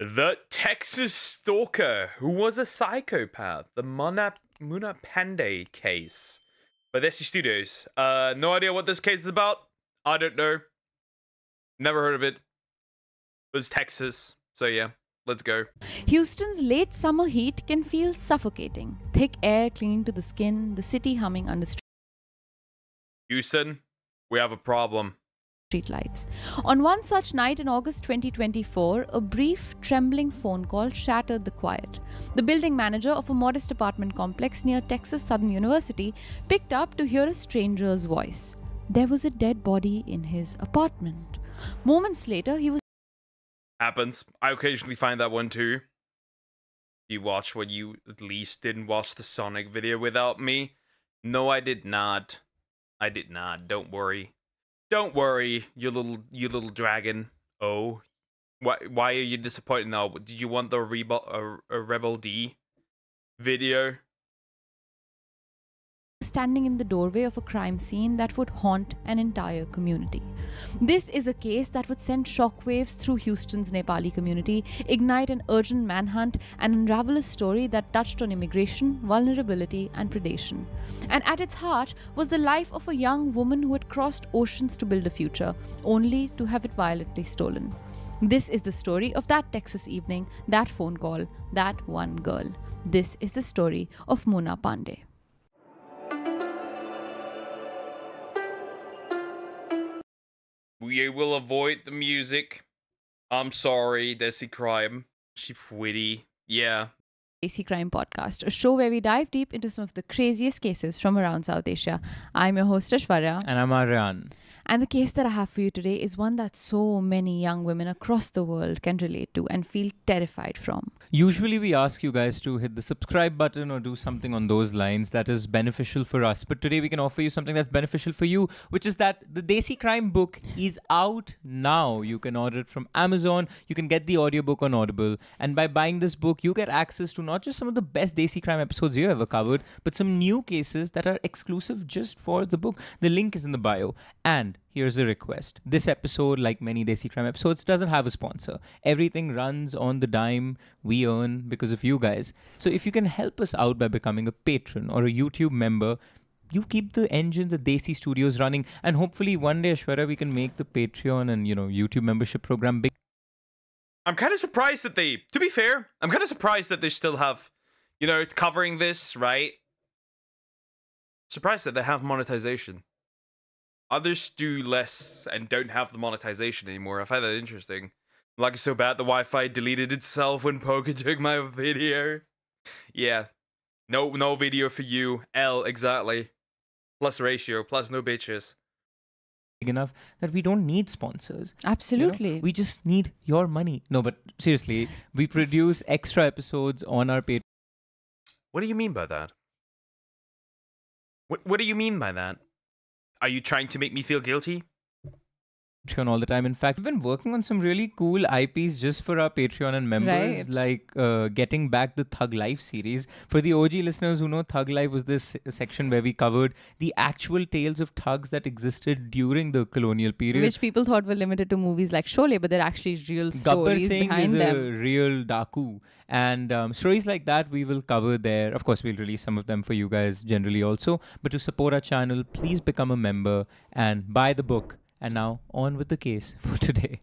The Texas stalker who was a psychopath. The Muna Pandey case. By Desi Studios. No idea what this case is about. I don't know. Never heard of it. It was Texas. So yeah, let's go. Houston's late summer heat can feel suffocating. Thick air clinging to the skin, the city humming under Houston, we have a problem. streetlights. On one such night in August 2024, a brief, trembling phone call shattered the quiet. The building manager of a modest apartment complex near Texas Southern University picked up to hear a stranger's voice. There was a dead body in his apartment. Moments later, he was Happens. I occasionally find that one too. You watch when you at least didn't watch the Sonic video without me? No, I did not. I did not. Don't worry. Don't worry, you little dragon. Oh, why are you disappointed now? Did you want the Rebel D video? standing in the doorway of a crime scene that would haunt an entire community. This is a case that would send shockwaves through Houston's Nepali community, ignite an urgent manhunt, and unravel a story that touched on immigration, vulnerability, and predation. And at its heart was the life of a young woman who had crossed oceans to build a future, only to have it violently stolen. This is the story of that Texas evening, that phone call, that one girl. This is the story of Muna Pandey. We will avoid the music. I'm sorry, Desi Crime. She witty. Yeah. Desi Crime Podcast, a show where we dive deep into some of the craziest cases from around South Asia. I'm your host, Ashwarya. And I'm Aryan. And the case that I have for you today is one that so many young women across the world can relate to and feel terrified from. Usually we ask you guys to hit the subscribe button or do something on those lines that is beneficial for us. But today we can offer you something that's beneficial for you, which is that the Desi Crime book is out now. You can order it from Amazon. You can get the audiobook on Audible. And by buying this book, you get access to not just some of the best Desi Crime episodes you've ever covered, but some new cases that are exclusive just for the book. The link is in the bio. And here's a request. This episode, like many Desi Crime episodes, doesn't have a sponsor. Everything runs on the dime we earn because of you guys. So if you can help us out by becoming a patron or a YouTube member, you keep the engines at Desi Studios running. And hopefully one day, Ashwarya, we can make the Patreon and, YouTube membership program big. I'm kind of surprised that to be fair, I'm kind of surprised that they still have, covering this, right? Surprised that they have monetization. Others do less and don't have the monetization anymore. I find that interesting. Like it's so bad the Wi-Fi deleted itself when Poker took my video. Yeah. No video for you. L, exactly. Plus ratio, plus no bitches. Big enough that we don't need sponsors. Absolutely. We just need your money. No, but seriously, we produce extra episodes on our Patreon. What do you mean by that? What do you mean by that? Are you trying to make me feel guilty? All the time. In fact, we've been working on some really cool IPs just for our Patreon and members, like getting back the Thug Life series. For the OG listeners who know, Thug Life was this section where we covered the actual tales of thugs that existed during the colonial period. Which people thought were limited to movies like Sholay, but they're actually real stories behind them. Gabbar Singh is a real Daku. And stories like that we will cover there. Of course, we'll release some of them for you guys generally also. But to support our channel, please become a member and buy the book. And now, on with the case for today.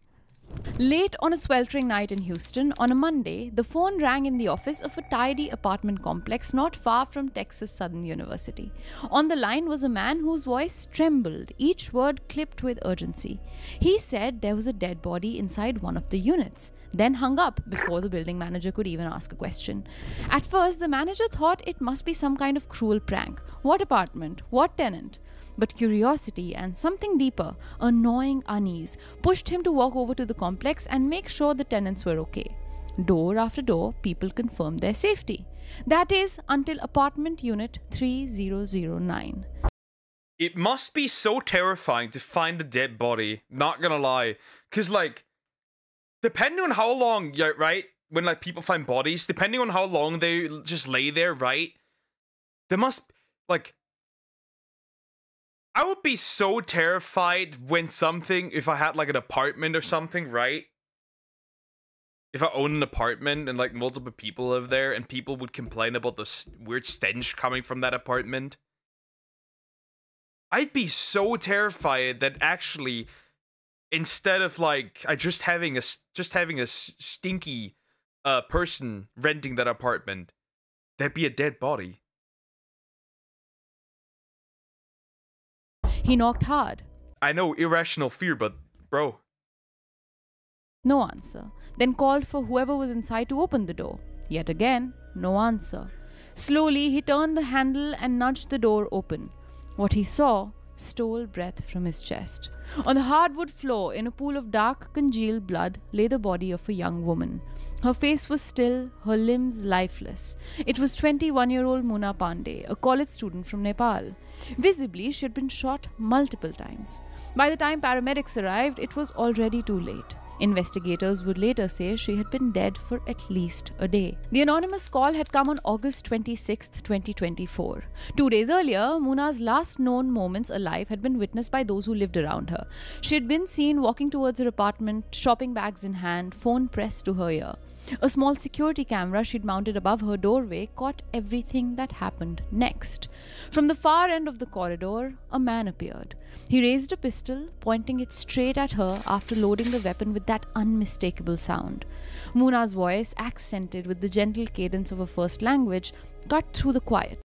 Late on a sweltering night in Houston, on a Monday, the phone rang in the office of a tidy apartment complex not far from Texas Southern University. On the line was a man whose voice trembled, each word clipped with urgency. He said there was a dead body inside one of the units, then hung up before the building manager could even ask a question. At first, the manager thought it must be some kind of cruel prank. What apartment? What tenant? But curiosity and something deeper, a gnawing unease, pushed him to walk over to the complex and make sure the tenants were okay. Door after door, people confirmed their safety. That is, until apartment unit 3009. It must be so terrifying to find a dead body, not gonna lie. Because, depending on how long, right, when, people find bodies, depending on how long they just lay there, right, there must, I would be so terrified when if I had an apartment or something, right? if I owned an apartment and like multiple people live there and people would complain about the weird stench coming from that apartment, I'd be so terrified that actually, instead of like just having a stinky person renting that apartment, there'd be a dead body. He knocked hard. I know, irrational fear, but bro. No answer. Then called for whoever was inside to open the door. Yet again, no answer. Slowly, he turned the handle and nudged the door open. What he saw stole breath from his chest. On the hardwood floor, in a pool of dark, congealed blood, lay the body of a young woman. Her face was still, her limbs lifeless. It was 21-year-old Muna Pandey, a college student from Nepal. Visibly, she had been shot multiple times. By the time paramedics arrived, it was already too late. Investigators would later say she had been dead for at least a day. The anonymous call had come on August 26, 2024. 2 days earlier, Muna's last known moments alive had been witnessed by those who lived around her. She had been seen walking towards her apartment, shopping bags in hand, phone pressed to her ear. A small security camera she'd mounted above her doorway caught everything that happened next. From the far end of the corridor, a man appeared. He raised a pistol, pointing it straight at her after loading the weapon with that unmistakable sound. Muna's voice, accented with the gentle cadence of a first language, cut through the quiet.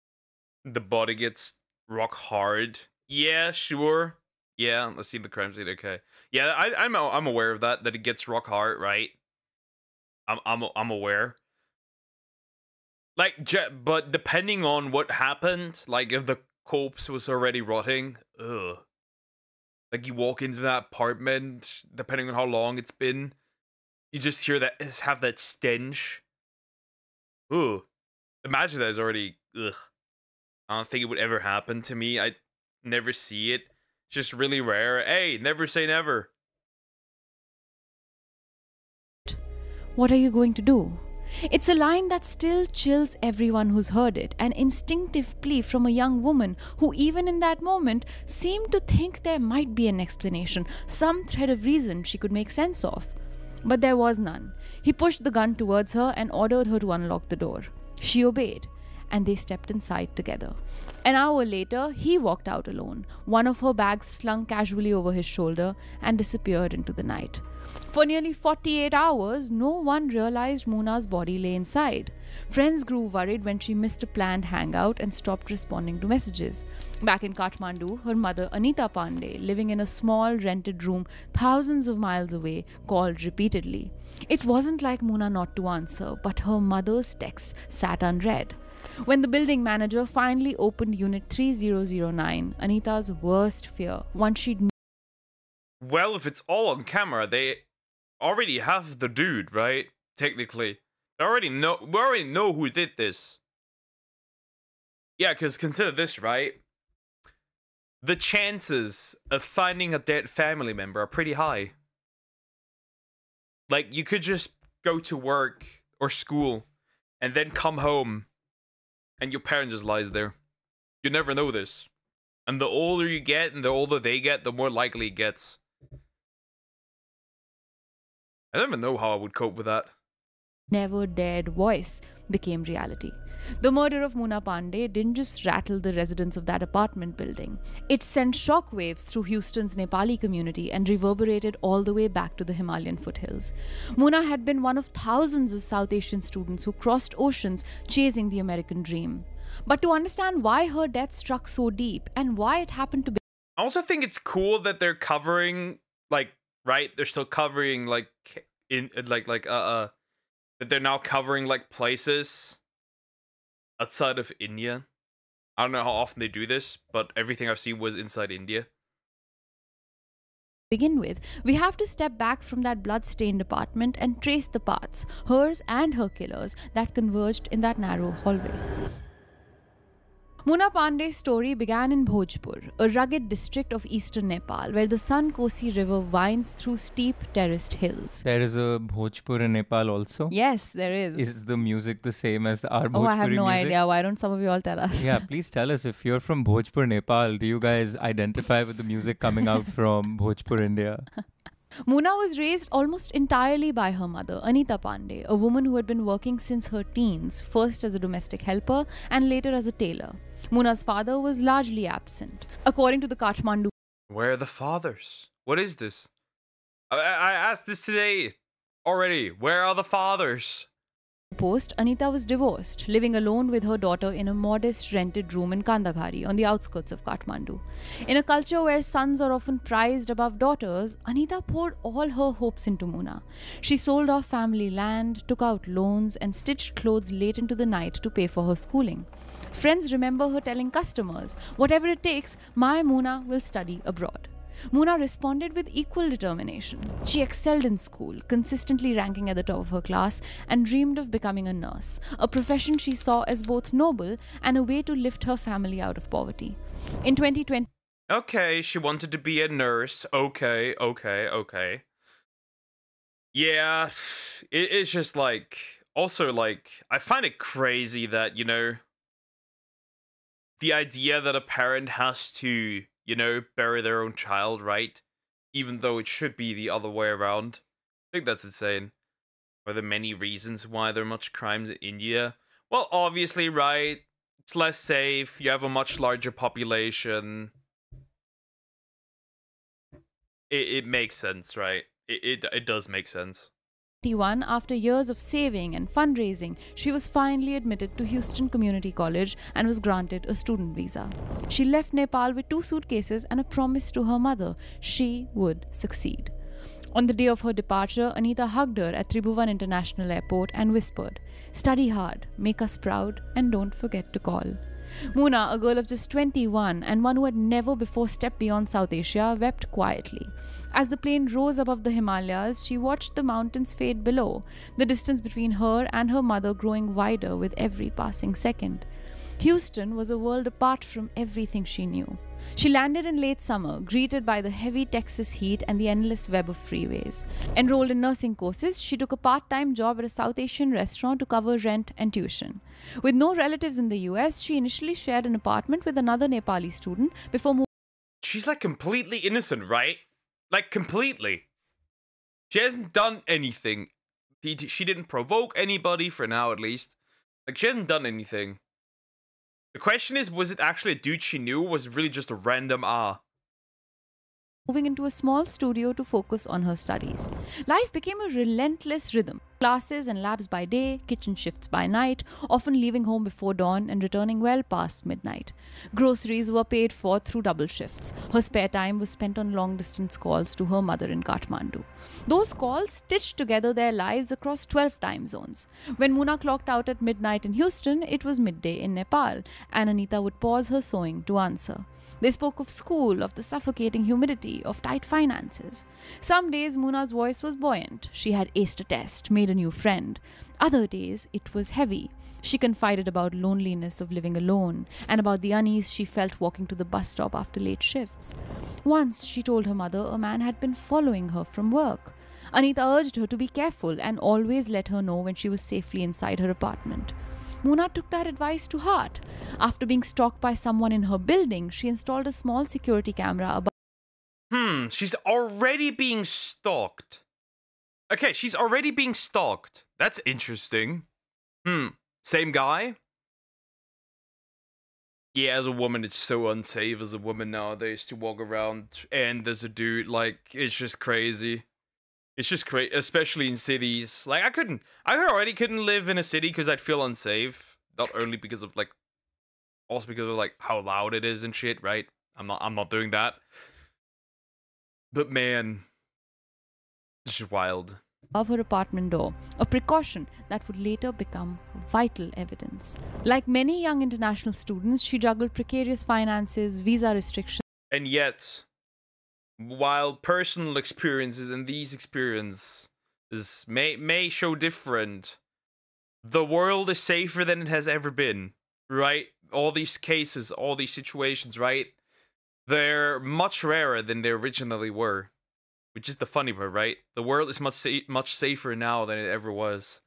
The body gets rock hard. Yeah, sure. Yeah, let's see the crime scene. Okay. Yeah, I'm aware of that it gets rock hard, right? I'm aware. Like, but depending on what happened, like if the corpse was already rotting, ugh. Like you walk into that apartment, depending on how long it's been, you just hear that, have that stench. Ooh. Imagine that is already, ugh. I don't think it would ever happen to me. I never see it. It's just really rare. Hey, never say never. What are you going to do? It's a line that still chills everyone who's heard it, an instinctive plea from a young woman who, even in that moment, seemed to think there might be an explanation, some thread of reason she could make sense of. But there was none. He pushed the gun towards her and ordered her to unlock the door. She obeyed, and they stepped inside together. An hour later, he walked out alone, one of her bags slung casually over his shoulder, and disappeared into the night. For nearly 48 hours, no one realized Muna's body lay inside. Friends grew worried when she missed a planned hangout and stopped responding to messages. Back in Kathmandu, her mother, Anita Pandey, living in a small rented room thousands of miles away, called repeatedly. It wasn't like Muna not to answer, but her mother's texts sat unread. When the building manager finally opened Unit 3009, Anita's worst fear, one she'd Well, if it's all on camera, they already have the dude, right? Technically. We already know who did this. Yeah, because consider this, right? The chances of finding a dead family member are pretty high. Like, you could just go to work or school and then come home and your parent just lies there. You never know this. And the older you get and the older they get, the more likely it gets. I don't even know how I would cope with that. never dared voice became reality. The murder of Muna Pandey didn't just rattle the residents of that apartment building. It sent shockwaves through Houston's Nepali community and reverberated all the way back to the Himalayan foothills. Muna had been one of thousands of South Asian students who crossed oceans chasing the American dream. But to understand why her death struck so deep and why it happened to be... I also think it's cool that they're covering, like, right? They're still covering, like, that they're now covering, like, places outside of India. I don't know how often they do this, but everything I've seen was inside India. Begin with, we have to step back from that blood-stained apartment and trace the paths, hers and her killers, that converged in that narrow hallway. Muna Pandey's story began in Bhojpur, a rugged district of eastern Nepal, where the Sun Kosi River winds through steep terraced hills. There is a Bhojpur in Nepal also? Yes, there is. Is the music the same as our Bhojpuri Oh, I have no music? idea. Why don't some of you all tell us? Yeah, please tell us, if you're from Bhojpur, Nepal, do you guys identify with the music coming out from Bhojpur, India? Muna was raised almost entirely by her mother, Anita Pandey, a woman who had been working since her teens, first as a domestic helper and later as a tailor. Muna's father was largely absent. According to the Kathmandu Where are the fathers? What is this? I asked this today already. Where are the fathers? Post, Anita was divorced, living alone with her daughter in a modest rented room in Kandahari on the outskirts of Kathmandu. In a culture where sons are often prized above daughters, Anita poured all her hopes into Muna. She sold off family land, took out loans, and stitched clothes late into the night to pay for her schooling. Friends remember her telling customers, "Whatever it takes, my Muna will study abroad." Muna responded with equal determination. She excelled in school, consistently ranking at the top of her class, and dreamed of becoming a nurse, a profession she saw as both noble and a way to lift her family out of poverty. In 2020, Okay, she wanted to be a nurse. Okay. Yeah, it's just like... Also, like, I find it crazy that, you know, the idea that a parent has to, you know, bury their own child, right? Even though it should be the other way around. I think that's insane. Are there many reasons why there are much crimes in India? Well, obviously, right? It's less safe. You have a much larger population. It makes sense, right? It does make sense. after years of saving and fundraising, she was finally admitted to Houston Community College and was granted a student visa. She left Nepal with 2 suitcases and a promise to her mother she would succeed. On the day of her departure, Anita hugged her at Tribhuvan International Airport and whispered, "Study hard, make us proud, and don't forget to call." Muna, a girl of just 21 and one who had never before stepped beyond South Asia, wept quietly. As the plane rose above the Himalayas, she watched the mountains fade below, the distance between her and her mother growing wider with every passing second. Houston was a world apart from everything she knew. She landed in late summer, greeted by the heavy Texas heat and the endless web of freeways. Enrolled in nursing courses, she took a part-time job at a South Asian restaurant to cover rent and tuition. With no relatives in the US, she initially shared an apartment with another Nepali student before moving. She's like completely innocent, right? Like completely. She hasn't done anything. She didn't provoke anybody, for now at least. Like, she hasn't done anything. The question is, was it actually a dude she knew, or was it really just a random Moving into a small studio to focus on her studies. Life became a relentless rhythm. Classes and labs by day, kitchen shifts by night, often leaving home before dawn and returning well past midnight. Groceries were paid for through double shifts. Her spare time was spent on long-distance calls to her mother in Kathmandu. Those calls stitched together their lives across 12 time zones. When Muna clocked out at midnight in Houston, it was midday in Nepal, and Anita would pause her sewing to answer. They spoke of school, of the suffocating humidity, of tight finances. Some days Muna's voice was buoyant. She had aced a test, made a new friend. Other days it was heavy. She confided about loneliness of living alone and about the unease she felt walking to the bus stop after late shifts. Once she told her mother a man had been following her from work. Anita urged her to be careful and always let her know when she was safely inside her apartment. Muna took that advice to heart. After being stalked by someone in her building, she installed a small security camera above. She's already being stalked. Okay, she's already being stalked. That's interesting. Same guy? Yeah, as a woman, it's so unsafe as a woman nowadays to walk around and there's a dude, like, it's just crazy. It's just crazy, especially in cities. Like, I already couldn't live in a city because I'd feel unsafe. Not only because of, like, also because of, like, how loud it is and shit, right? I'm not doing that. But man, it's just wild. Above her apartment door, a precaution that would later become vital evidence. Like many young international students, she juggled precarious finances, visa restrictions, And yet, while personal experiences and these experiences may show different, the world is safer than it has ever been, right? All these cases, all these situations, right? They're much rarer than they originally were, which is the funny part, right? The world is much safer now than it ever was.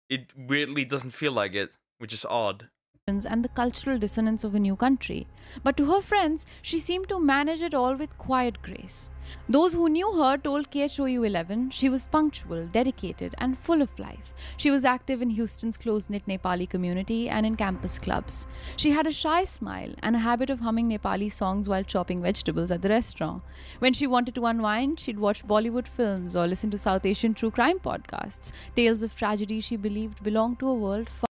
It weirdly doesn't feel like it, which is odd. and the cultural dissonance of a new country. But to her friends, she seemed to manage it all with quiet grace. Those who knew her told KHOU 11 she was punctual, dedicated, and full of life. She was active in Houston's close-knit Nepali community and in campus clubs. She had a shy smile and a habit of humming Nepali songs while chopping vegetables at the restaurant. When she wanted to unwind, she'd watch Bollywood films or listen to South Asian true crime podcasts, tales of tragedy she believed belonged to a world far.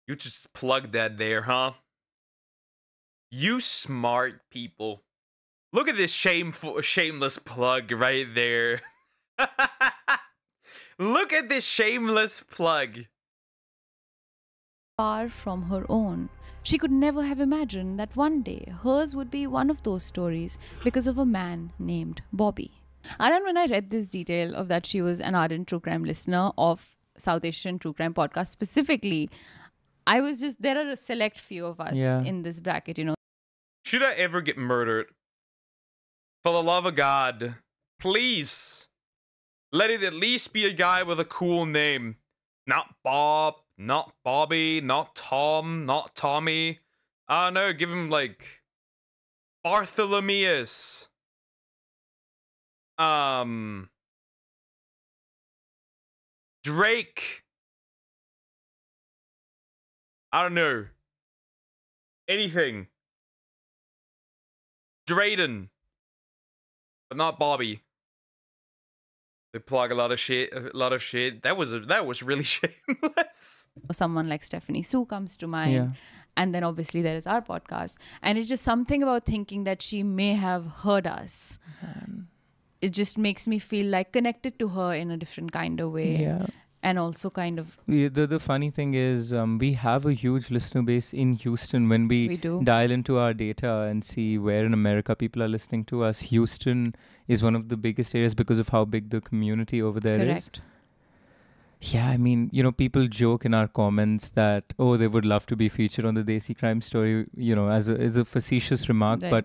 You just plugged that there, huh? You smart people. Look at this shameless plug right there. Look at this shameless plug. Far from her own. She could never have imagined that one day hers would be one of those stories because of a man named Bobby. And when I read this detail of that she was an ardent true crime listener of South Asian true crime podcast specifically, I was just, there are a select few of us in this bracket, you know. Should I ever get murdered? For the love of God, please, let it at least be a guy with a cool name. Not Bob, not Bobby, not Tom, not Tommy. I don't know, give him like Bartholomeus. Drake. I don't know. Anything. Drayden. But not Bobby. They plug a lot of shit. That was really shameless. Someone like Stephanie Sue comes to mind. Yeah. And then obviously there is our podcast. And it's just something about thinking that she may have heard us. It just makes me feel like connected to her in a different kind of way. Yeah. And also kind of... The funny thing is we have a huge listener base in Houston. When we dial into our data and see where in America people are listening to us, Houston is one of the biggest areas because of how big the community over there is. Yeah, I mean, you know, people joke in our comments that, oh, they would love to be featured on the Desi crime story, you know, as a facetious remark. Right. But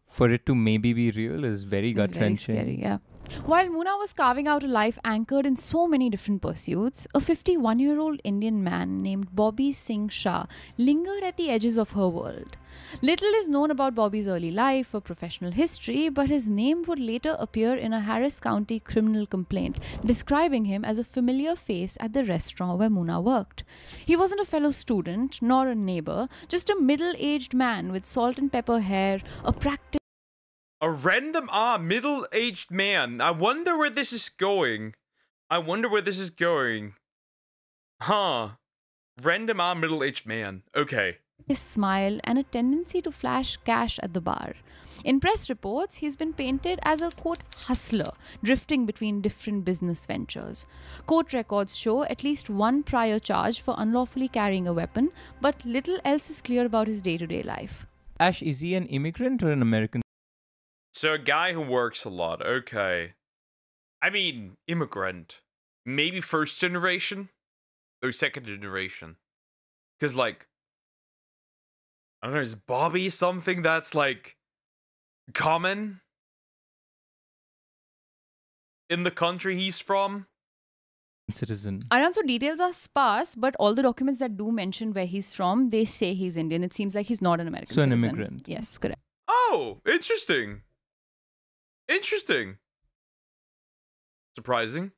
for it to maybe be real is very gut-wrenching. Very scary, yeah. While Muna was carving out a life anchored in so many different pursuits, a 51-year-old Indian man named Bobby Singh Shah lingered at the edges of her world. Little is known about Bobby's early life or professional history, but his name would later appear in a Harris County criminal complaint describing him as a familiar face at the restaurant where Muna worked. He wasn't a fellow student nor a neighbor, just a middle-aged man with salt and pepper hair, a random middle-aged man. I wonder where this is going. Huh. Random middle-aged man. Okay. A smile and a tendency to flash cash at the bar. In press reports, he's been painted as a, quote, hustler, drifting between different business ventures. Court records show at least one prior charge for unlawfully carrying a weapon, but little else is clear about his day-to-day life. Ash, is he an immigrant or an American? So a guy who works a lot, okay. I mean, immigrant. Maybe first generation? Or second generation. Because, like, I don't know, is Bobby something that's, like, common in the country he's from? Citizen. I know, so details are sparse, but all the documents that do mention where he's from, they say he's Indian. It seems like he's not an American citizen. So an immigrant. Yes, correct. Oh, interesting. Interesting. Surprising.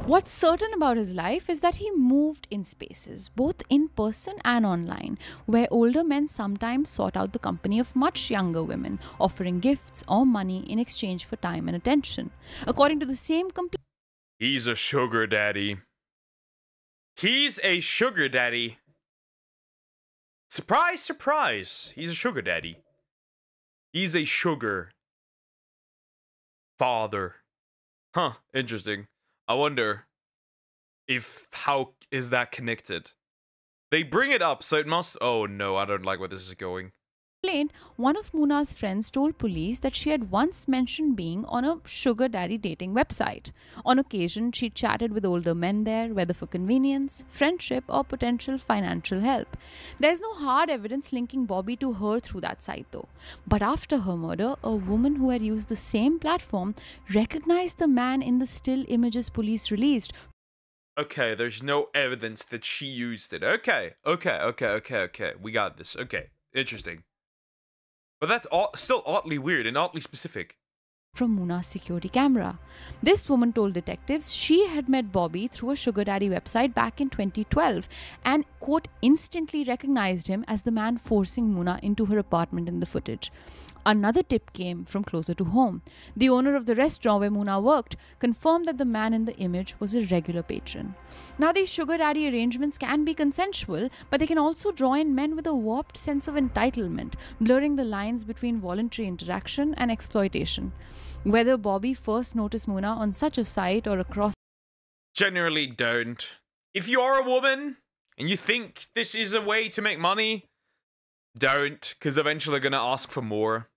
What's certain about his life is that he moved in spaces, both in person and online, where older men sometimes sought out the company of much younger women, offering gifts or money in exchange for time and attention. According to the same complaint, he's a sugar daddy. He's a sugar daddy. Surprise, surprise. He's a sugar daddy. He's a sugar father. Huh, interesting. I wonder how is that connected? They bring it up, so it must... Oh no, I don't like where this is going. One of Muna's friends told police that she had once mentioned being on a sugar daddy dating website. On occasion, she chatted with older men there, whether for convenience, friendship, or potential financial help. There's no hard evidence linking Bobby to her through that site, though. But after her murder, a woman who had used the same platform recognized the man in the still images police released. Okay, there's no evidence that she used it. Okay. We got this. Okay, interesting. But that's still oddly weird and oddly specific. From Muna's security camera. This woman told detectives she had met Bobby through a sugar daddy website back in 2012 and, quote, instantly recognized him as the man forcing Muna into her apartment in the footage. Another tip came from closer to home. The owner of the restaurant where Muna worked confirmed that the man in the image was a regular patron. Now, these sugar daddy arrangements can be consensual, but they can also draw in men with a warped sense of entitlement, blurring the lines between voluntary interaction and exploitation. Whether Bobby first noticed Muna on such a site or across. Generally don't. If you are a woman and you think this is a way to make money, don't, because eventually they're gonna ask for more.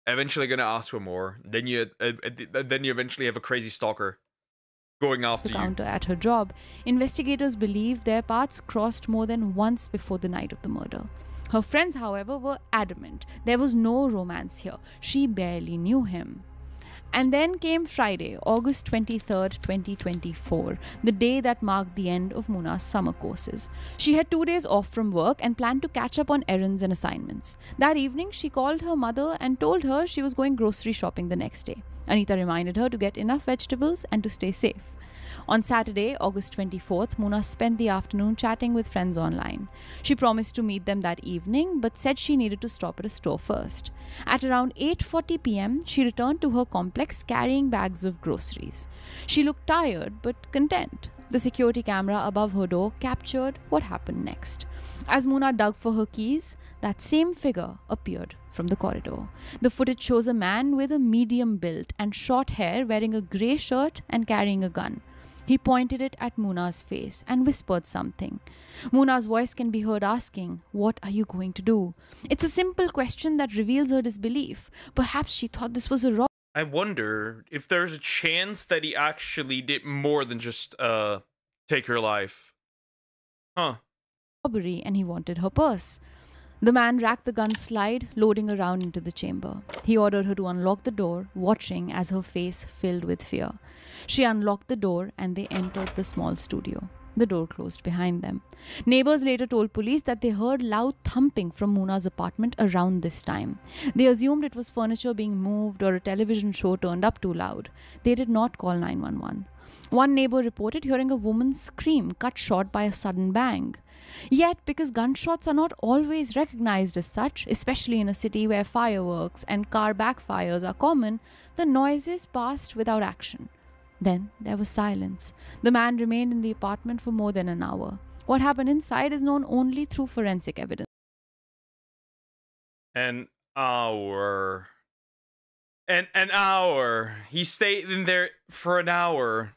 Then you eventually have a crazy stalker going after the you. Counter at her job. Investigators believe their paths crossed more than once before the night of the murder. Her friends, however, were adamant there was no romance here. She barely knew him. And then came Friday, August 23rd, 2024, the day that marked the end of Muna's summer courses. She had 2 days off from work and planned to catch up on errands and assignments. That evening, she called her mother and told her she was going grocery shopping the next day. Anita reminded her to get enough vegetables and to stay safe. On Saturday, August 24th, Muna spent the afternoon chatting with friends online. She promised to meet them that evening, but said she needed to stop at a store first. At around 8:40 p.m., she returned to her complex carrying bags of groceries. She looked tired but content. The security camera above her door captured what happened next. As Muna dug for her keys, that same figure appeared from the corridor. The footage shows a man with a medium build and short hair wearing a grey shirt and carrying a gun. He pointed it at Muna's face and whispered something. Muna's voice can be heard asking, "What are you going to do?" It's a simple question that reveals her disbelief. Perhaps she thought this was a robbery. I wonder if there's a chance that he actually did more than just take her life. Huh. And he wanted her purse. The man racked the gun slide, loading her round into the chamber. He ordered her to unlock the door, watching as her face filled with fear. She unlocked the door and they entered the small studio. The door closed behind them. Neighbors later told police that they heard loud thumping from Muna's apartment around this time. They assumed it was furniture being moved or a television show turned up too loud. They did not call 911. One neighbor reported hearing a woman's scream cut short by a sudden bang. Yet, because gunshots are not always recognized as such, especially in a city where fireworks and car backfires are common, the noises passed without action. Then there was silence. The man remained in the apartment for more than an hour. What happened inside is known only through forensic evidence. An hour. An hour. He stayed in there for an hour.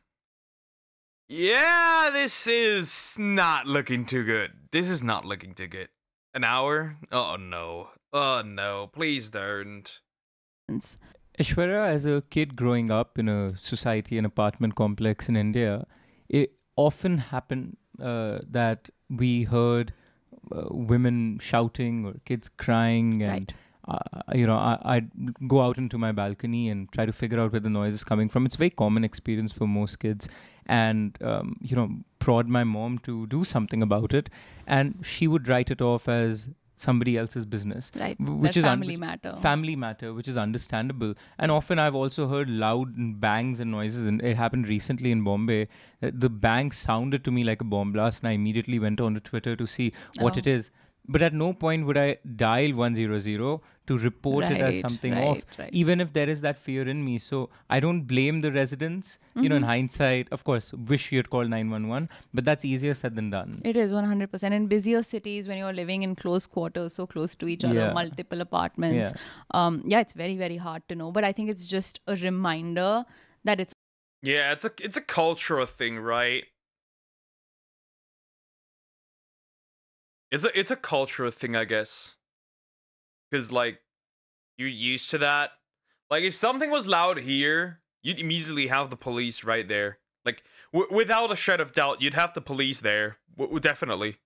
Yeah, this is not looking too good. An hour? Oh no. Oh no. Please don't. Aishwarya, as a kid growing up in a society, an apartment complex in India, it often happened that we heard women shouting or kids crying, and I'd go out into my balcony and try to figure out where the noise is coming from. It's a very common experience for most kids, and prod my mom to do something about it, and she would write it off as somebody else's business, Right, which that is family matter, which is understandable. And often I've also heard loud bangs and noises, and it happened recently in Bombay. The bang sounded to me like a bomb blast, and I immediately went on to Twitter to see what it is. But at no point would I dial 100 to report it as something off, even if there is that fear in me. So I don't blame the residents. You know, in hindsight, of course, wish you had called 911, but that's easier said than done. It is 100%. In busier cities, when you're living in close quarters, so close to each other, multiple apartments, it's very, very hard to know. But I think it's just a reminder that it's... Yeah, it's a cultural thing, right? It's a cultural thing, I guess. Because, like, you're used to that. Like, if something was loud here, you'd immediately have the police right there. Like, without a shred of doubt, you'd have the police there. Definitely.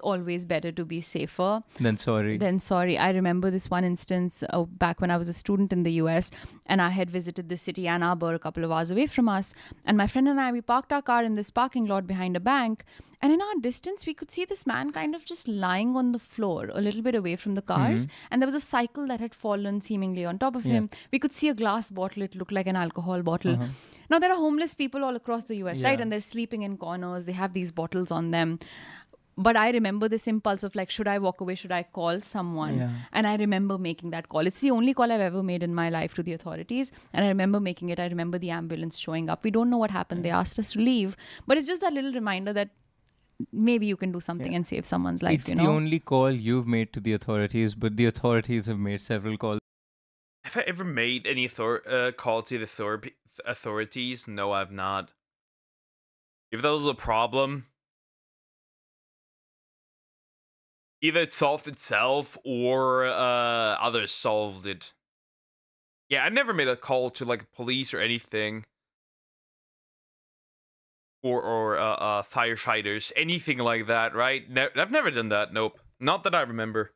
always better to be safer Then sorry. than sorry. I remember this one instance back when I was a student in the US, and I had visited the city Ann Arbor a couple of hours away from us. And my friend and I, we parked our car in this parking lot behind a bank. And in our distance, we could see this man kind of just lying on the floor a little bit away from the cars. And there was a cycle that had fallen seemingly on top of him. We could see a glass bottle. It looked like an alcohol bottle. Now, there are homeless people all across the US, right? And they're sleeping in corners. They have these bottles on them. But I remember this impulse of like, should I walk away? Should I call someone? And I remember making that call. It's the only call I've ever made in my life to the authorities. And I remember making it. I remember the ambulance showing up. We don't know what happened. They asked us to leave. But it's just that little reminder that maybe you can do something and save someone's life. It's the only call you've made to the authorities, but the authorities have made several calls. Have I ever made any call to the authorities? No, I've not. If that was a problem, either it solved itself or others solved it. Yeah, I never made a call to like police or anything. Or firefighters, anything like that, right? I've never done that, nope. Not that I remember.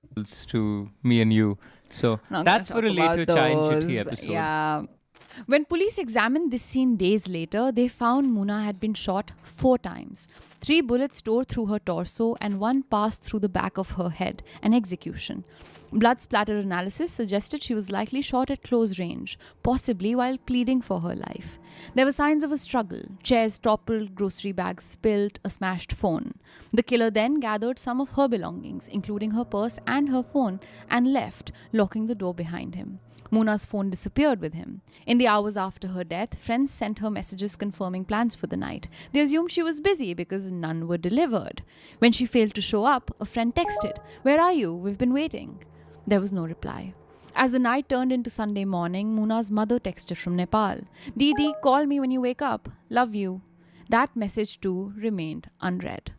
To me and you. So that's for a later Chai and Chitti episode. Yeah. When police examined this scene days later, they found Muna had been shot 4 times. 3 bullets tore through her torso and 1 passed through the back of her head, an execution. Blood splatter analysis suggested she was likely shot at close range, possibly while pleading for her life. There were signs of a struggle. Chairs toppled, grocery bags spilled, a smashed phone. The killer then gathered some of her belongings, including her purse and her phone, and left, locking the door behind him. Muna's phone disappeared with him. In the hours after her death, friends sent her messages confirming plans for the night. They assumed she was busy because none were delivered. When she failed to show up, a friend texted, "Where are you? We've been waiting." There was no reply. As the night turned into Sunday morning, Muna's mother texted from Nepal, "Didi, call me when you wake up. Love you." That message too remained unread.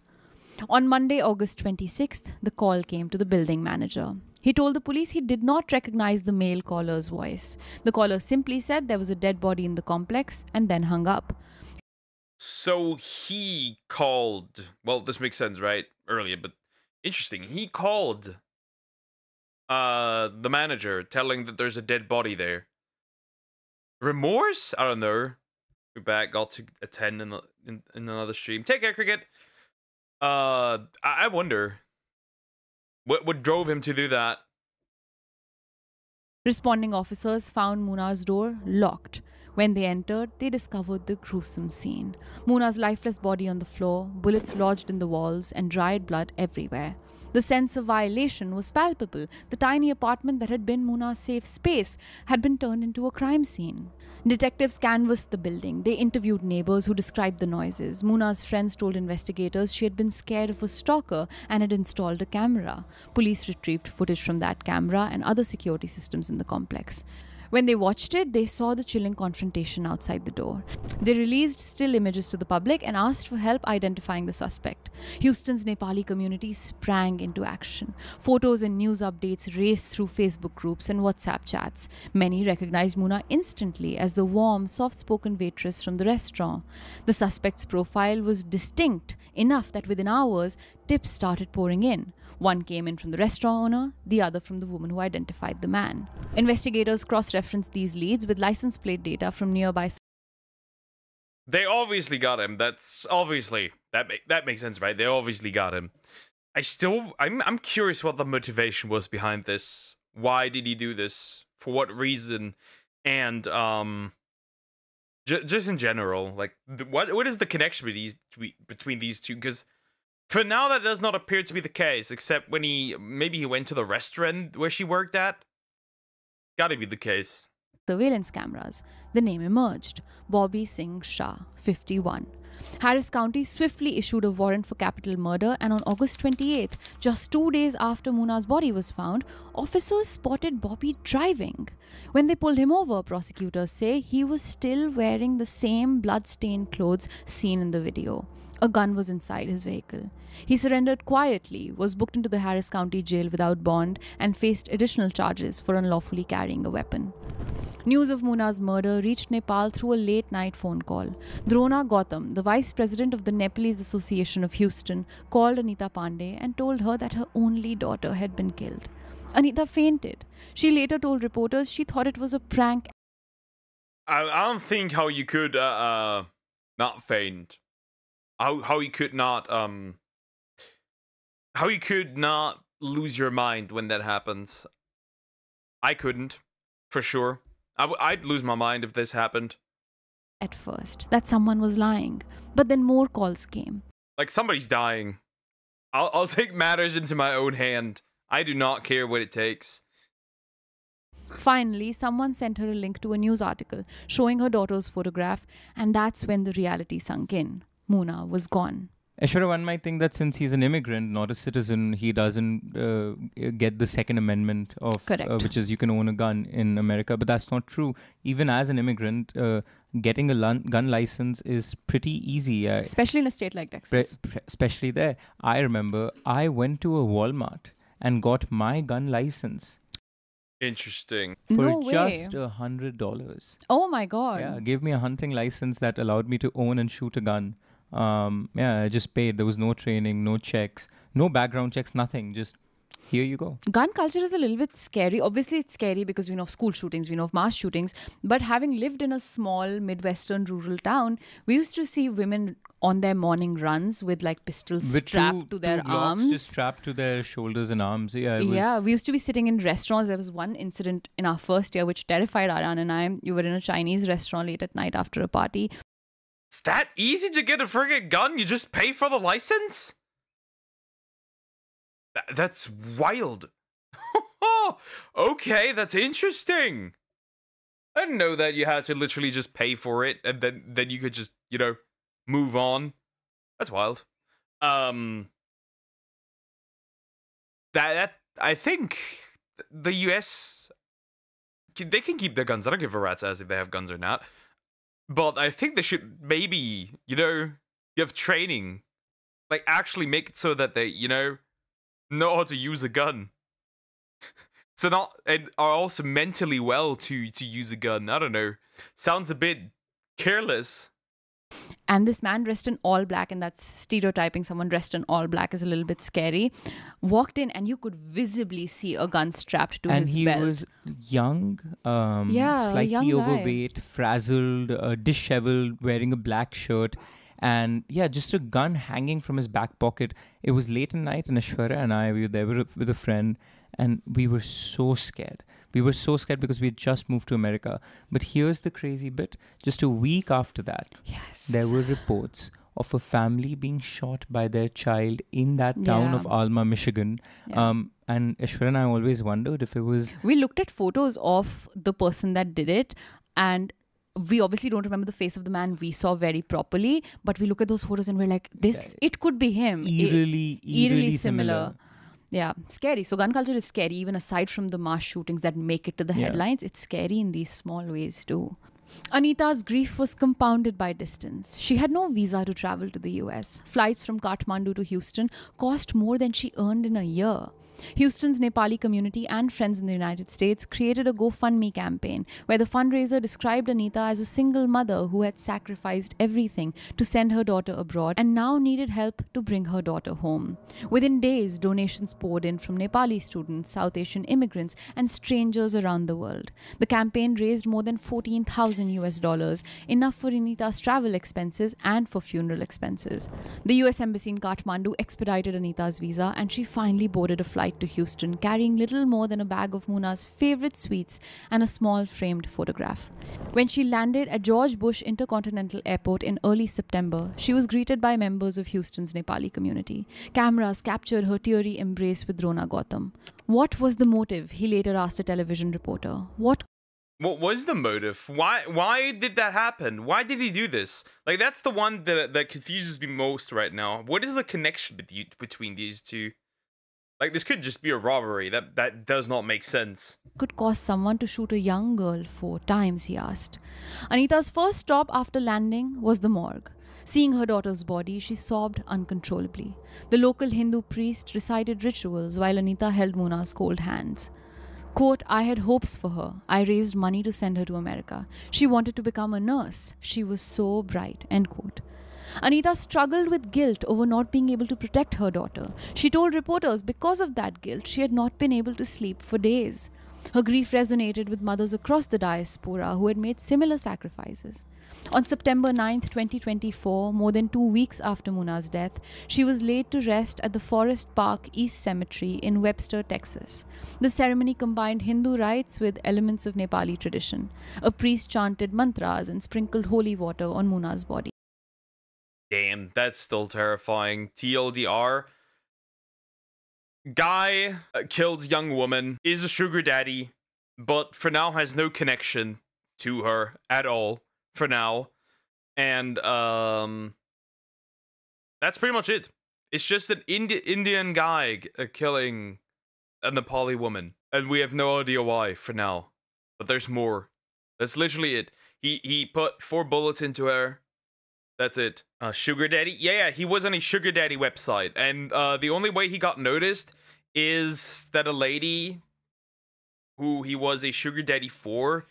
On Monday, August 26th, the call came to the building manager. He told the police he did not recognize the male caller's voice. The caller simply said there was a dead body in the complex and then hung up. So he called, well, this makes sense, right? Earlier, but interesting. He called the manager telling that there's a dead body there. Remorse? I don't know. We're back, got to attend in another stream. Take care, Cricket. I wonder what drove him to do that. Responding officers found Muna's door locked. When they entered, they discovered the gruesome scene. Muna's lifeless body on the floor, bullets lodged in the walls, and dried blood everywhere. The sense of violation was palpable. The tiny apartment that had been Muna's safe space had been turned into a crime scene. Detectives canvassed the building. They interviewed neighbors who described the noises. Muna's friends told investigators she had been scared of a stalker and had installed a camera. Police retrieved footage from that camera and other security systems in the complex. When they watched it, they saw the chilling confrontation outside the door. They released still images to the public and asked for help identifying the suspect. Houston's Nepali community sprang into action. Photos and news updates raced through Facebook groups and WhatsApp chats. Many recognized Muna instantly as the warm, soft-spoken waitress from the restaurant. The suspect's profile was distinct enough that within hours, tips started pouring in. One came in from the restaurant owner, the other from the woman who identified the man. Investigators cross-referenced these leads with license plate data from nearby. They obviously got him. That's obviously that makes sense, right? They obviously got him. I'm curious what the motivation was behind this. Why did he do this? For what reason? And just in general, like what is the connection between these two? Because for now, that does not appear to be the case, except when maybe he went to the restaurant where she worked at. Gotta be the case. Surveillance cameras. The name emerged. Bobby Singh Shah, 51. Harris County swiftly issued a warrant for capital murder, and on August 28th, just 2 days after Muna's body was found, officers spotted Bobby driving. When they pulled him over, prosecutors say he was still wearing the same blood-stained clothes seen in the video. A gun was inside his vehicle. He surrendered quietly, was booked into the Harris County jail without bond, and faced additional charges for unlawfully carrying a weapon. News of Muna's murder reached Nepal through a late-night phone call. Drona Gautam, the vice president of the Nepalese Association of Houston, called Anita Pandey and told her that her only daughter had been killed. Anita fainted. She later told reporters she thought it was a prank. I don't think how you could not faint. How you could not lose your mind when that happens. I couldn't, for sure. I'd lose my mind if this happened. At first, that someone was lying, but then more calls came. Like, somebody's dying. I'll take matters into my own hand. I do not care what it takes. Finally, someone sent her a link to a news article showing her daughter's photograph, and that's when the reality sunk in. Muna was gone. Ashwara, one might think that since he's an immigrant, not a citizen, he doesn't get the Second Amendment of which is you can own a gun in America. But that's not true. Even as an immigrant, getting a gun license is pretty easy. Especially in a state like Texas. Especially there. I remember I went to a Walmart and got my gun license. Interesting. For just $100. Oh my God. Yeah, gave me a hunting license that allowed me to own and shoot a gun. I just paid. There was no training, no checks, no background checks, nothing. Just here you go. Gun culture is a little bit scary. Obviously, it's scary because we know of school shootings, we know of mass shootings. But having lived in a small Midwestern rural town, we used to see women on their morning runs with like pistols strapped to their arms. Just strapped to their shoulders and arms. Yeah, we used to be sitting in restaurants. There was one incident in our first year which terrified Aryan and I. You were in a Chinese restaurant late at night after a party. It's that easy to get a friggin' gun? You just pay for the license? That's wild. Okay, that's interesting. I didn't know that you had to literally just pay for it and then you could just, move on. That's wild. That I think the US, they can keep their guns. I don't give a rat's ass if they have guns or not. But I think they should maybe, give training. Like, actually make it so that they, know how to use a gun. And are also mentally well to use a gun. I don't know. Sounds a bit careless. And this man dressed in all black, and that's stereotyping someone dressed in all black is a little bit scary, walked in and you could visibly see a gun strapped to his belt. And he was young, slightly young overweight, frazzled, disheveled, wearing a black shirt. And just a gun hanging from his back pocket. It was late at night, and Ashwara and I, we were there with a friend, and we were so scared. We were so scared because we had just moved to America. But here's the crazy bit. Just a week after that, there were reports of a family being shot by their child in that town of Alma, Michigan. And Ashwara and I always wondered if it was... We looked at photos of the person that did it, and we obviously don't remember the face of the man we saw very properly, but we look at those photos and we're like, it could be him. Eerily similar. Yeah, scary. So gun culture is scary, even aside from the mass shootings that make it to the headlines. It's scary in these small ways too. Anita's grief was compounded by distance. She had no visa to travel to the US. Flights from Kathmandu to Houston cost more than she earned in a year. Houston's Nepali community and friends in the United States created a GoFundMe campaign where the fundraiser described Anita as a single mother who had sacrificed everything to send her daughter abroad and now needed help to bring her daughter home. Within days, donations poured in from Nepali students, South Asian immigrants, and strangers around the world. The campaign raised more than $14,000, enough for Anita's travel expenses and for funeral expenses. The US Embassy in Kathmandu expedited Anita's visa, and she finally boarded a flight to Houston, carrying little more than a bag of Muna's favorite sweets and a small framed photograph. When she landed at George Bush Intercontinental Airport in early September, she was greeted by members of Houston's Nepali community. Cameras captured her teary embrace with Drona Gautam. What was the motive? He later asked a television reporter. What was the motive? Why did that happen? Why did he do this? Like, that's the one that confuses me most right now. What is the connection between these two? Like, this could just be a robbery. That does not make sense. Could cause someone to shoot a young girl 4 times, he asked. Anita's first stop after landing was the morgue. Seeing her daughter's body, she sobbed uncontrollably. The local Hindu priest recited rituals while Anita held Muna's cold hands. Quote, I had hopes for her. I raised money to send her to America. She wanted to become a nurse. She was so bright. End quote. Anita struggled with guilt over not being able to protect her daughter. She told reporters because of that guilt, she had not been able to sleep for days. Her grief resonated with mothers across the diaspora who had made similar sacrifices. On September 9th, 2024, more than 2 weeks after Muna's death, she was laid to rest at the Forest Park East Cemetery in Webster, Texas. The ceremony combined Hindu rites with elements of Nepali tradition. A priest chanted mantras and sprinkled holy water on Muna's body. Damn, that's still terrifying. TLDR. Guy killed young woman, is a sugar daddy, but for now has no connection to her at all. For now. And that's pretty much it. It's just an Indian guy killing a Nepali woman. And we have no idea why for now. But there's more. That's literally it. He put 4 bullets into her. That's it. Sugar daddy? Yeah, he was on a sugar daddy website. And the only way he got noticed is that a lady who he was a sugar daddy for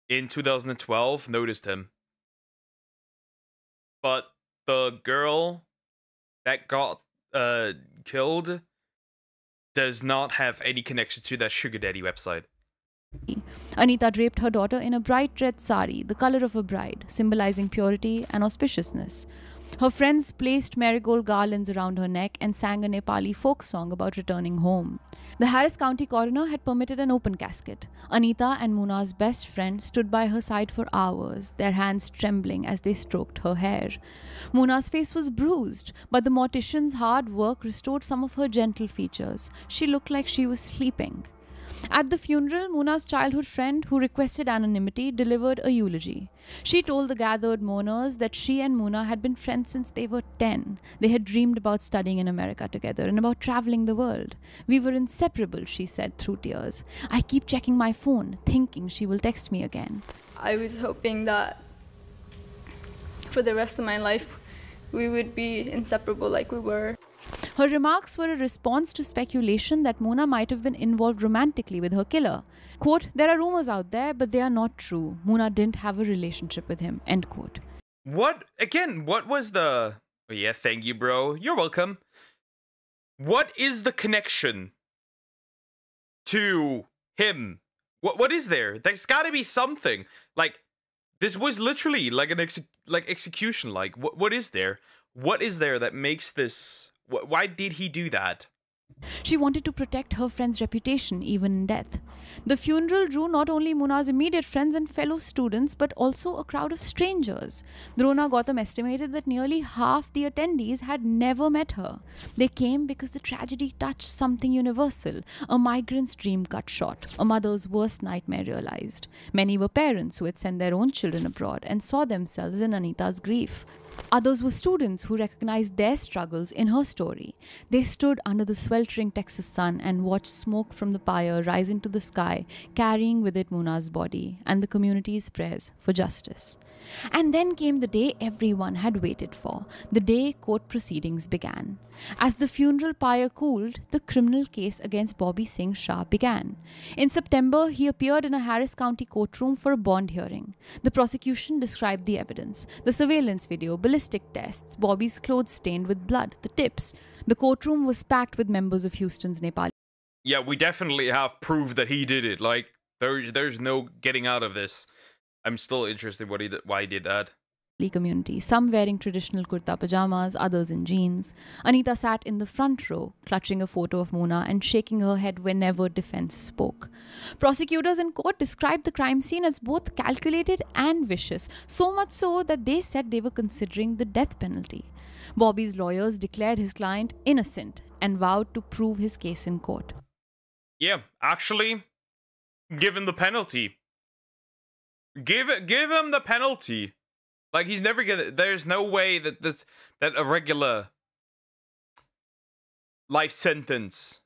in 2012 noticed him. But the girl that got killed does not have any connection to that sugar daddy website. Anita draped her daughter in a bright red sari, the color of a bride, symbolizing purity and auspiciousness. Her friends placed marigold garlands around her neck and sang a Nepali folk song about returning home. The Harris County coroner had permitted an open casket. Anita and Muna's best friend stood by her side for hours, their hands trembling as they stroked her hair. Muna's face was bruised, but the mortician's hard work restored some of her gentle features. She looked like she was sleeping. At the funeral, Muna's childhood friend, who requested anonymity, delivered a eulogy. She told the gathered mourners that she and Muna had been friends since they were 10. They had dreamed about studying in America together and about traveling the world. We were inseparable, she said through tears. I keep checking my phone, thinking she will text me again. I was hoping that for the rest of my life, we would be inseparable like we were. Her remarks were a response to speculation that Muna might have been involved romantically with her killer. Quote, there are rumors out there, but they are not true. Muna didn't have a relationship with him. End quote. What? Again, what was the... Oh, yeah, thank you, bro. You're welcome. What is the connection to him? What is there? There's gotta be something. Like, this was literally like an execution. Like, what is there? What is there that makes this... Why did he do that? She wanted to protect her friend's reputation, even in death. The funeral drew not only Muna's immediate friends and fellow students, but also a crowd of strangers. Drona Gautam estimated that nearly half the attendees had never met her. They came because the tragedy touched something universal, a migrant's dream cut short, a mother's worst nightmare realized. Many were parents who had sent their own children abroad and saw themselves in Anita's grief. Others were students who recognized their struggles in her story. They stood under the sweltering Texas sun and watched smoke from the pyre rise into the sky, carrying with it Muna's body and the community's prayers for justice. And then came the day everyone had waited for, the day court proceedings began. As the funeral pyre cooled, the criminal case against Bobby Singh Shah began. In September, he appeared in a Harris County courtroom for a bond hearing. The prosecution described the evidence, the surveillance video, ballistic tests, Bobby's clothes stained with blood, the tips. The courtroom was packed with members of Houston's Nepali. Yeah, we definitely have proof that he did it. Like, there's no getting out of this. I'm still interested why he did that. Community, some wearing traditional kurta pajamas, others in jeans. Anita sat in the front row, clutching a photo of Muna and shaking her head whenever defense spoke. Prosecutors in court described the crime scene as both calculated and vicious, so much so that they said they were considering the death penalty. Bobby's lawyers declared his client innocent and vowed to prove his case in court. Yeah, actually, give him the penalty. Give him the penalty. Like, he's never gonna... There's no way that that a regular life sentence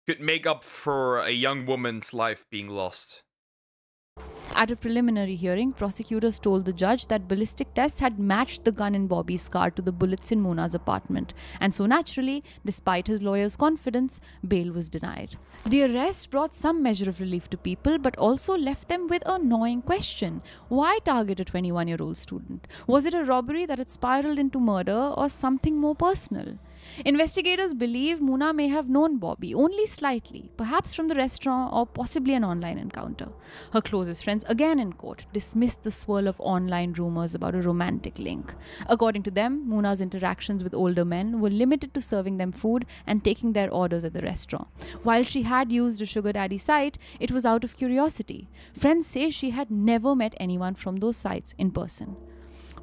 could make up for a young woman's life being lost. At a preliminary hearing, prosecutors told the judge that ballistic tests had matched the gun in Bobby's car to the bullets in Muna's apartment, and so naturally, despite his lawyer's confidence, bail was denied. The arrest brought some measure of relief to people, but also left them with a gnawing question. Why target a 21-year-old student? Was it a robbery that had spiraled into murder or something more personal? Investigators believe Muna may have known Bobby only slightly, perhaps from the restaurant or possibly an online encounter. Her closest friends, again in court, dismissed the swirl of online rumors about a romantic link. According to them, Muna's interactions with older men were limited to serving them food and taking their orders at the restaurant. While she had used a sugar daddy site, it was out of curiosity. Friends say she had never met anyone from those sites in person.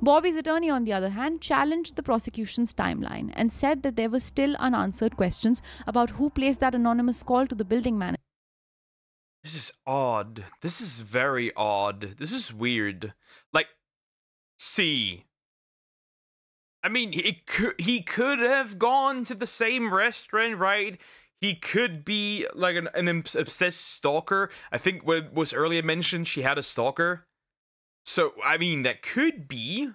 Bobby's attorney, on the other hand, challenged the prosecution's timeline and said that there were still unanswered questions about who placed that anonymous call to the building manager. This is odd. This is very odd. This is weird. Like, see. I mean, he could have gone to the same restaurant, right? He could be like an obsessed stalker. I think what was earlier mentioned, she had a stalker. So, I mean, that could be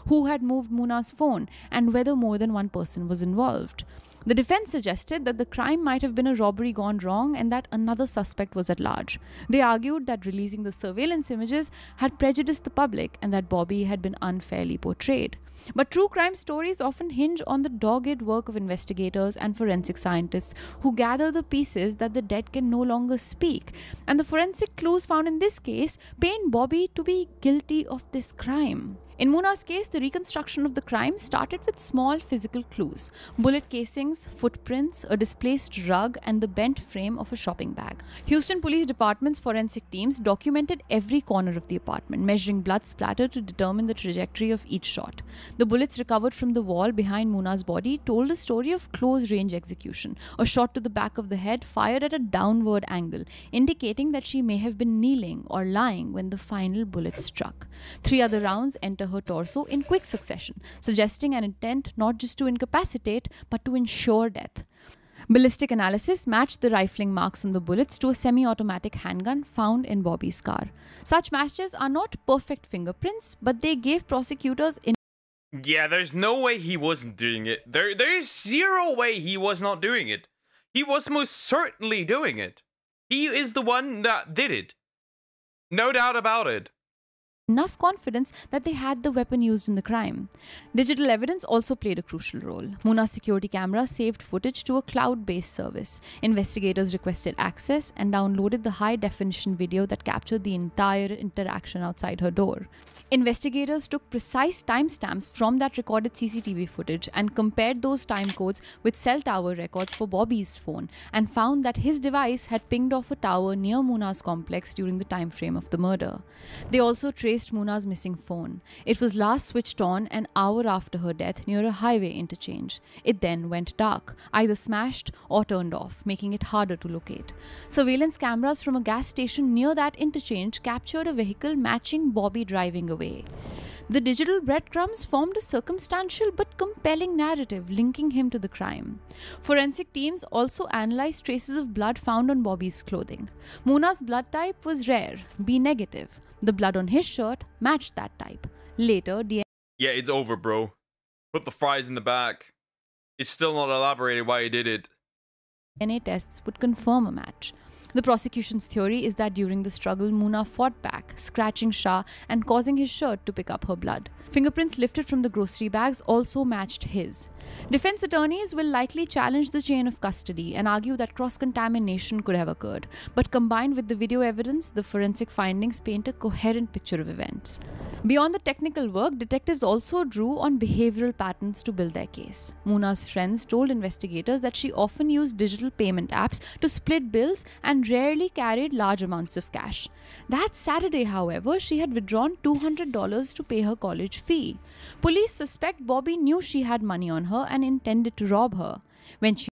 who had moved Muna's phone and whether more than one person was involved. The defense suggested that the crime might have been a robbery gone wrong and that another suspect was at large. They argued that releasing the surveillance images had prejudiced the public and that Bobby had been unfairly portrayed. But true crime stories often hinge on the dogged work of investigators and forensic scientists who gather the pieces that the dead can no longer speak. And the forensic clues found in this case paint Bobby to be guilty of this crime. In Muna's case, the reconstruction of the crime started with small physical clues: bullet casings, footprints, a displaced rug, and the bent frame of a shopping bag. Houston Police Department's forensic teams documented every corner of the apartment, measuring blood splatter to determine the trajectory of each shot. The bullets recovered from the wall behind Muna's body told a story of close-range execution, a shot to the back of the head fired at a downward angle, indicating that she may have been kneeling or lying when the final bullet struck. 3 other rounds enter her torso in quick succession, suggesting an intent not just to incapacitate but to ensure death. Ballistic analysis matched the rifling marks on the bullets to a semi-automatic handgun found in Bobby's car. Such matches are not perfect fingerprints, but they gave prosecutors yeah, there's no way he wasn't doing it. There's zero way he was not doing it. He was most certainly doing it. He is the one that did it. No doubt about it. enough confidence that they had the weapon used in the crime. Digital evidence also played a crucial role. Muna's security camera saved footage to a cloud-based service. Investigators requested access and downloaded the high-definition video that captured the entire interaction outside her door. Investigators took precise timestamps from that recorded CCTV footage and compared those time codes with cell tower records for Bobby's phone and found that his device had pinged off a tower near Muna's complex during the time frame of the murder. They also traced Muna's missing phone. It was last switched on an hour after her death near a highway interchange. It then went dark, either smashed or turned off, making it harder to locate. Surveillance cameras from a gas station near that interchange captured a vehicle matching Bobby driving away. The digital breadcrumbs formed a circumstantial but compelling narrative linking him to the crime. Forensic teams also analyzed traces of blood found on Bobby's clothing. Muna's blood type was rare, B negative. The blood on his shirt matched that type. Later, DNA Yeah, it's over, bro. Put the fries in the back. It's still not elaborated why he did it. tests would confirm a match. The prosecution's theory is that during the struggle, Muna fought back, scratching Shah and causing his shirt to pick up her blood. Fingerprints lifted from the grocery bags also matched his. Defense attorneys will likely challenge the chain of custody and argue that cross-contamination could have occurred, but combined with the video evidence, the forensic findings paint a coherent picture of events. Beyond the technical work, detectives also drew on behavioral patterns to build their case. Muna's friends told investigators that she often used digital payment apps to split bills and rarely carried large amounts of cash. That Saturday, however, she had withdrawn $200 to pay her college fee. Police suspect Bobby knew she had money on her and intended to rob her. When she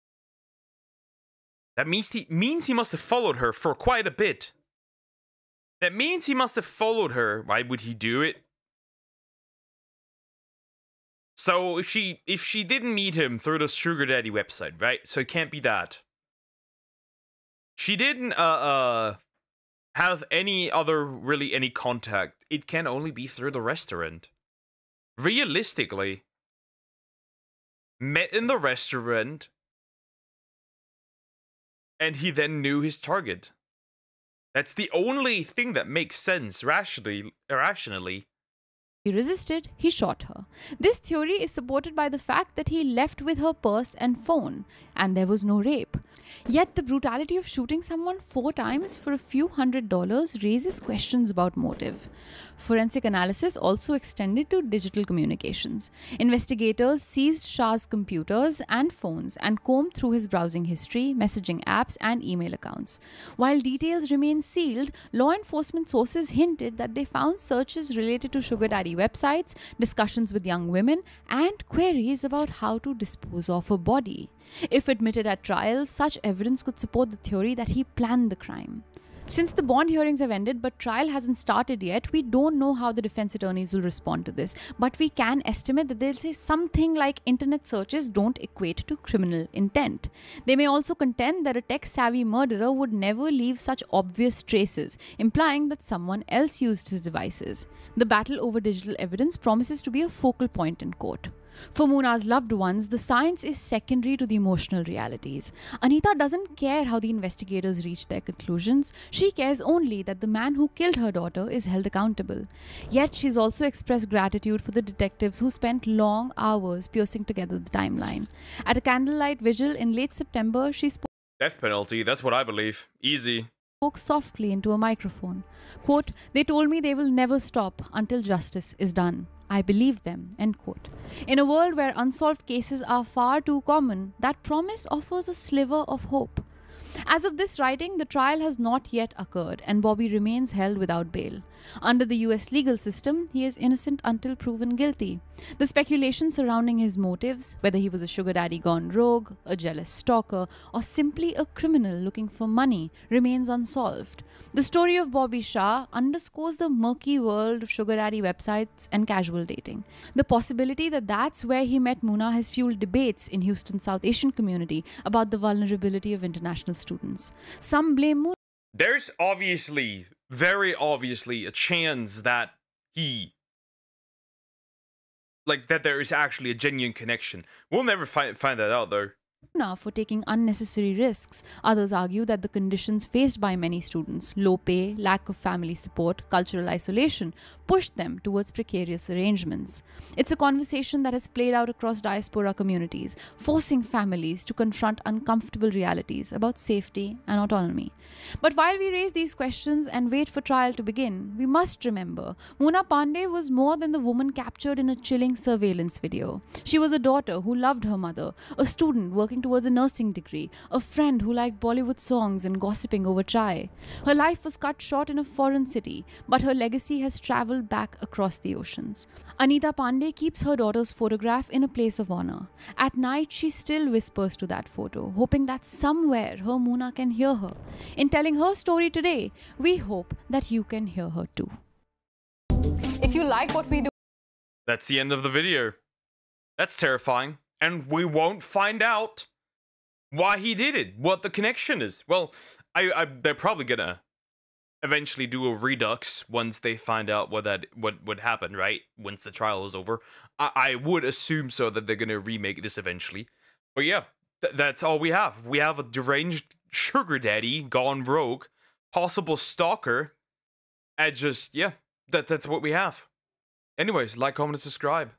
That means he must have followed her for quite a bit. That means he must have followed her. Why would he do it? So if she didn't meet him through the sugar daddy website, right? So it can't be that. She didn't have any contact, it can only be through the restaurant. Realistically, met in the restaurant, and he then knew his target. That's the only thing that makes sense rationally. He resisted, he shot her. This theory is supported by the fact that he left with her purse and phone, and there was no rape. Yet the brutality of shooting someone 4 times for a few $100s raises questions about motive. Forensic analysis also extended to digital communications. Investigators seized Shah's computers and phones and combed through his browsing history, messaging apps, and email accounts. While details remain sealed, law enforcement sources hinted that they found searches related to sugar daddy websites, discussions with young women, and queries about how to dispose of a body. If admitted at trial, such evidence could support the theory that he planned the crime. Since the bond hearings have ended but trial hasn't started yet, we don't know how the defense attorneys will respond to this. But we can estimate that they'll say something like internet searches don't equate to criminal intent. They may also contend that a tech-savvy murderer would never leave such obvious traces, implying that someone else used his devices. The battle over digital evidence promises to be a focal point in court. For Muna's loved ones, the science is secondary to the emotional realities. Anita doesn't care how the investigators reach their conclusions. She cares only that the man who killed her daughter is held accountable. Yet she's also expressed gratitude for the detectives who spent long hours piecing together the timeline. At a candlelight vigil in late September, she Death penalty, that's what I believe. Easy. spoke softly into a microphone. Quote, "They told me they will never stop until justice is done. I believe them." End quote. In a world where unsolved cases are far too common, that promise offers a sliver of hope. As of this writing, the trial has not yet occurred and Bobby remains held without bail. Under the US legal system, he is innocent until proven guilty. The speculation surrounding his motives, whether he was a sugar daddy gone rogue, a jealous stalker, or simply a criminal looking for money, remains unsolved. The story of Bobby Shah underscores the murky world of sugar daddy websites and casual dating. The possibility that that's where he met Muna has fueled debates in Houston's South Asian community about the vulnerability of international students. Some blame Muna. There's obviously, very obviously, a chance that that there is actually a genuine connection. We'll never find that out, though. For taking unnecessary risks. Others argue that the conditions faced by many students, low pay, lack of family support, cultural isolation, pushed them towards precarious arrangements. It's a conversation that has played out across diaspora communities, forcing families to confront uncomfortable realities about safety and autonomy. But while we raise these questions and wait for trial to begin, we must remember Muna Pandey was more than the woman captured in a chilling surveillance video. She was a daughter who loved her mother, a student working towards a nursing degree, a friend who liked Bollywood songs and gossiping over chai. Her life was cut short in a foreign city, but her legacy has traveled back across the oceans. Anita Pandey keeps her daughter's photograph in a place of honor. At night, she still whispers to that photo, hoping that somewhere her Muna can hear her. In telling her story today, we hope that you can hear her too. If you like what we do, that's the end of the video. That's terrifying. And we won't find out why he did it, what the connection is. Well, they're probably gonna eventually do a redux once they find out what would happen, right? Once the trial is over. I would assume so, that they're gonna remake this eventually. But yeah, that's all we have. We have a deranged sugar daddy gone rogue, possible stalker, and just, yeah, that's what we have. Anyways, like, comment, and subscribe.